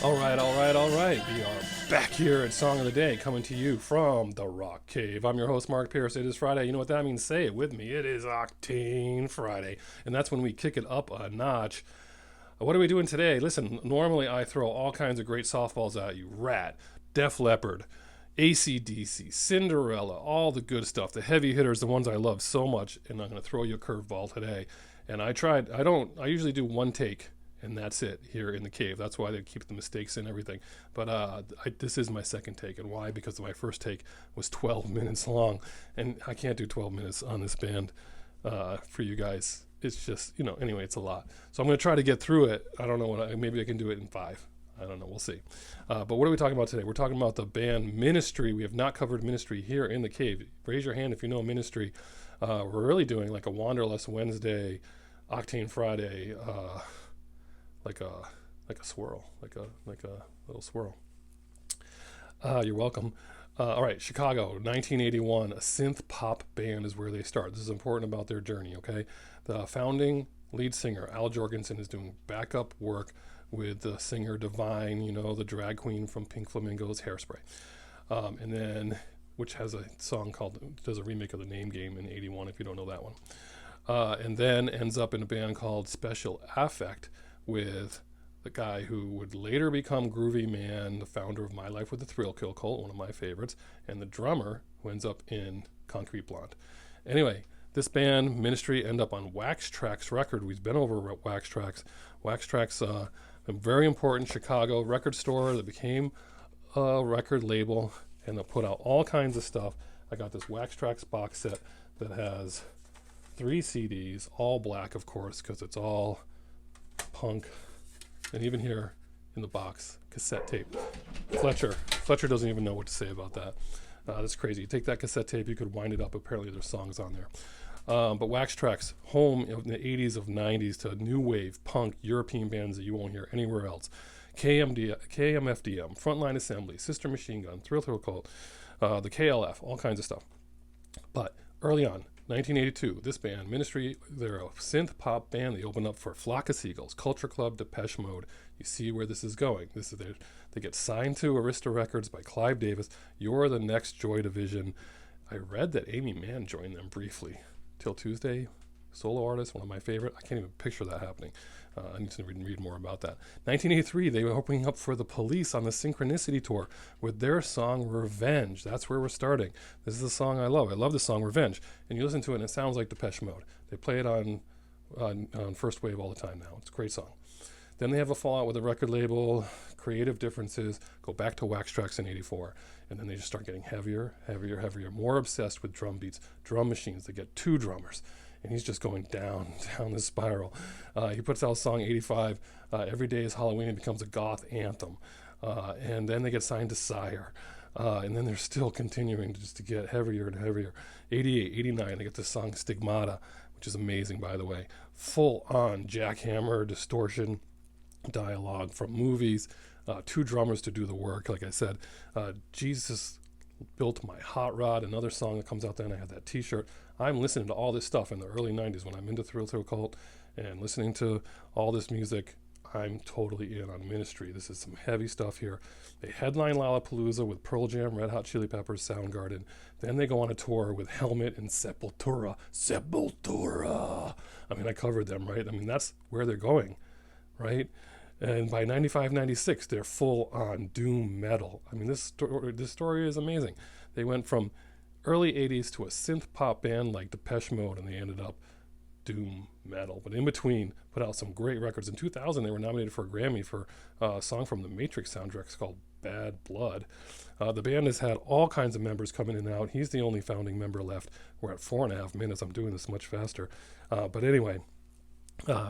All right. We are back here at Song of the Day, coming to you from the Rock Cave. I'm your host, Mark Pierce. It is Friday. You know what that means? Say it with me. It is Octane Friday. And that's when we kick it up a notch. What are we doing today? Listen, normally I throw all kinds of great softballs at you. Rat, Def Leppard, AC/DC, Cinderella, all the good stuff. The heavy hitters, the ones I love so much. And I'm going to throw you a curveball today. And I usually do one take. And that's it here in the cave. That's why they keep the mistakes and everything. But this is my second take. And why? Because my first take was 12 minutes long. And I can't do 12 minutes on this band for you guys. It's just, anyway, it's a lot. So I'm going to try to get through it. I don't know maybe I can do it in 5. I don't know. We'll see. But what are we talking about today? We're talking about the band Ministry. We have not covered Ministry here in the cave. Raise your hand if you know Ministry. We're really doing like a Wanderlust Wednesday, Octane Friday, like a swirl, like a little swirl. You're welcome. All right, Chicago, 1981, a synth-pop band is where they start. This is important about their journey, okay? The founding lead singer, Al Jorgensen, is doing backup work with the singer Divine, the drag queen from Pink Flamingo's Hairspray. And then, which has a song does a remake of The Name Game in 81, if you don't know that one. And then ends up in a band called Special Affect, with the guy who would later become Groovy Man, the founder of My Life with the Thrill Kill Cult, one of my favorites, and the drummer who ends up in Concrete Blonde. Anyway, this band, Ministry, end up on Wax Trax record. We've been over Wax Trax. Wax Trax, a very important Chicago record store that became a record label, and they'll put out all kinds of stuff. I got this Wax Trax box set that has 3 CDs, all black, of course, because it's all punk. And even here in the box, cassette tape. Fletcher doesn't even know what to say about that. That's crazy. You take that cassette tape, you could wind it up. Apparently there's songs on there. But Wax Trax, home in the 80s of 90s to new wave punk European bands that you won't hear anywhere else. KMFDM, Frontline Assembly, Sister Machine Gun, Thrill Cult, the KLF, all kinds of stuff. But early on, 1982, this band, Ministry, they're a synth-pop band. They open up for Flock of Seagulls, Culture Club, Depeche Mode. You see where this is going. They get signed to Arista Records by Clive Davis. You're the next Joy Division. I read that Amy Mann joined them briefly. Till Tuesday, solo artist, one of my favorite. I can't even picture that happening. I need to read more about that. 1983, they were opening up for the Police on the Synchronicity Tour with their song Revenge. That's where we're starting. This is the song I love. I love the song Revenge. And you listen to it and it sounds like Depeche Mode. They play it on First Wave all the time now. It's a great song. Then they have a fallout with the record label, creative differences, go back to Wax Trax in 84. And then they just start getting heavier, more obsessed with drum beats, drum machines. They get 2 drummers. And he's just going down this spiral. He puts out song 85, Every Day is Halloween. It becomes a goth anthem. And then they get signed to Sire. And then they're still continuing to get heavier and heavier. 88, 89, they get the song Stigmata, which is amazing, by the way. Full-on jackhammer, distortion, dialogue from movies. 2 drummers to do the work, like I said. Jesus Built My Hot Rod, another song that comes out then. I had that t-shirt. I'm listening to all this stuff in the early 90s when I'm into Thrill Cult and listening to all this music. I'm totally in on Ministry. This is some heavy stuff here. They headline Lollapalooza with Pearl Jam, Red Hot Chili Peppers, Soundgarden. Then they go on a tour with Helmet and Sepultura. I mean, I covered them, right? I mean, that's where they're going, right? And by 95, 96, they're full on doom metal. I mean, this story is amazing. They went from early 80s to a synth pop band like Depeche Mode, and they ended up doom metal. But in between, put out some great records. In 2000, they were nominated for a Grammy for a song from the Matrix soundtrack. It's called Bad Blood. The band has had all kinds of members come in and out. He's the only founding member left. We're at 4.5 minutes. I'm doing this much faster. But anyway,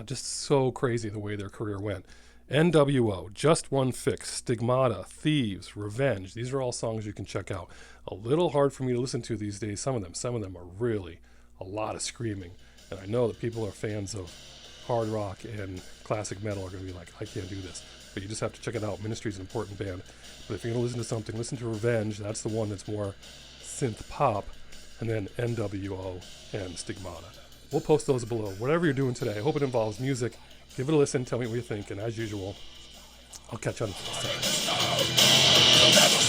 just so crazy the way their career went. N.W.O, Just One Fix, Stigmata, Thieves, Revenge. These are all songs you can check out. A little hard for me to listen to these days, some of them are really a lot of screaming. And I know that people are fans of hard rock and classic metal are going to be like, I can't do this. But you just have to check it out. Ministry is an important band. But if you're going to listen to something, listen to Revenge. That's the one that's more synth pop. And then N.W.O and Stigmata. We'll post those below. Whatever you're doing today, I hope it involves music. Give it a listen. Tell me what you think. And as usual, I'll catch you on the next time.